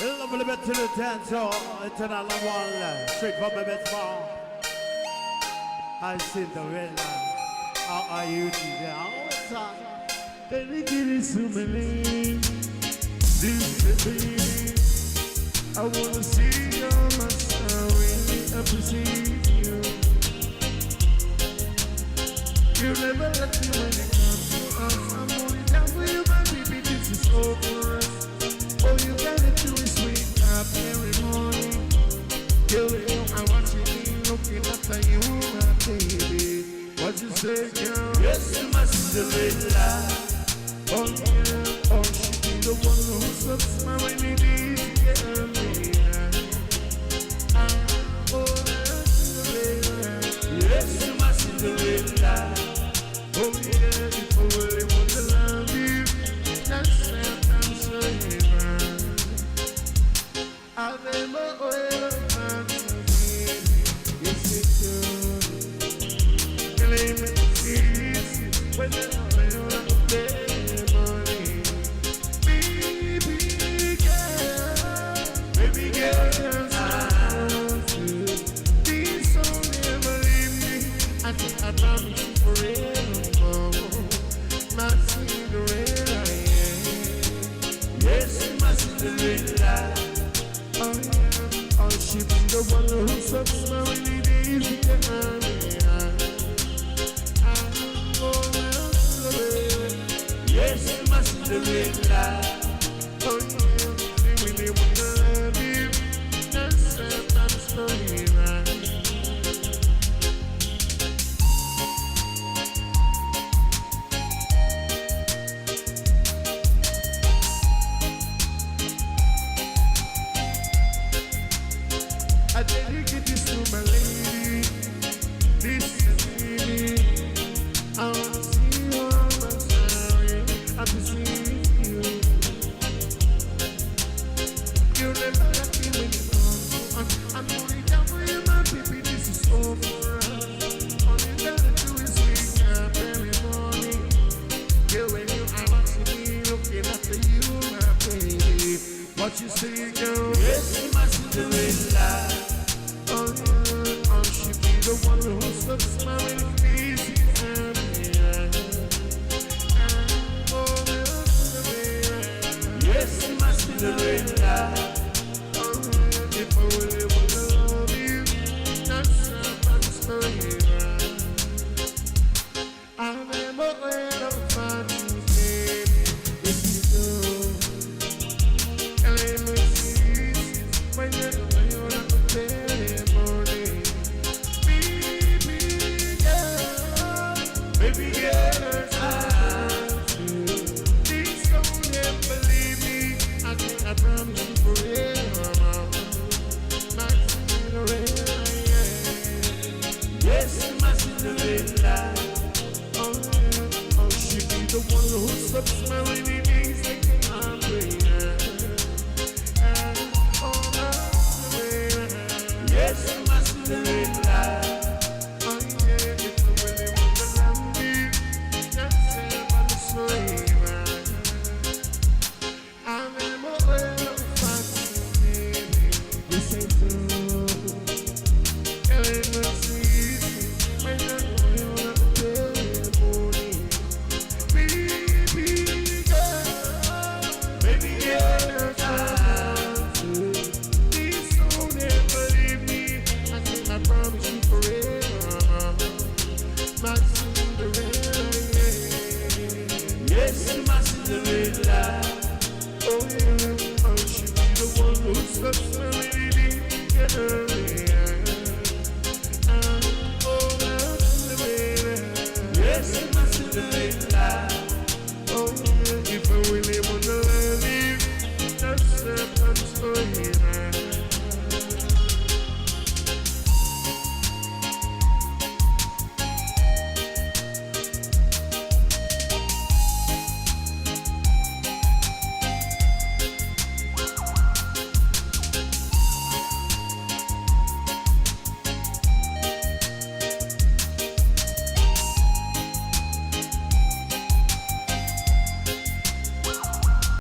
Lovely bit to the dance, so it's another one, straight from the bed bar. Hi Cinderella, how are you today? What's up? Dedicate to me, this baby. I wanna see your master, really appreciate you. You never let me when it comes to us. I'm only down for you, my baby. This is all for us. All you gotta do is wake up every morning. Girl, I want you looking after you, my baby. What you say, girl? Yes, my Cinderella. Oh yeah, oh she be the one who sucks my rainy days, yeah, oh Cinderella. Yes, my Cinderella. Oh yeah, if I really want to love you, that's it, I'm so even. I'll never ever find you, yes it could. Girl, ain't it easy when you're not there. I promise you forever, my Cinderella, yeah. Yes, my Cinderella. Oh yeah, oh she be the one who sucks my rainy days, yeah. Oh my Cinderella. Yes, my Cinderella. Oh yeah, they really want to love you. That's it, I'm sorry, right. I dedicate this to my lady. Listen to me. I want to see you on my sorry. I'm seeing you. You never let me when you come. I'm only down for you, my baby. This is all for us. All you gotta do is wake up every morning. Girl, when you I want to be looking after you, my baby. What you say, girl? Yes, my Cinderella. Oh yeah, oh she be the one who sucks my really easy, yeah. Oh, Yes, my Cinderella.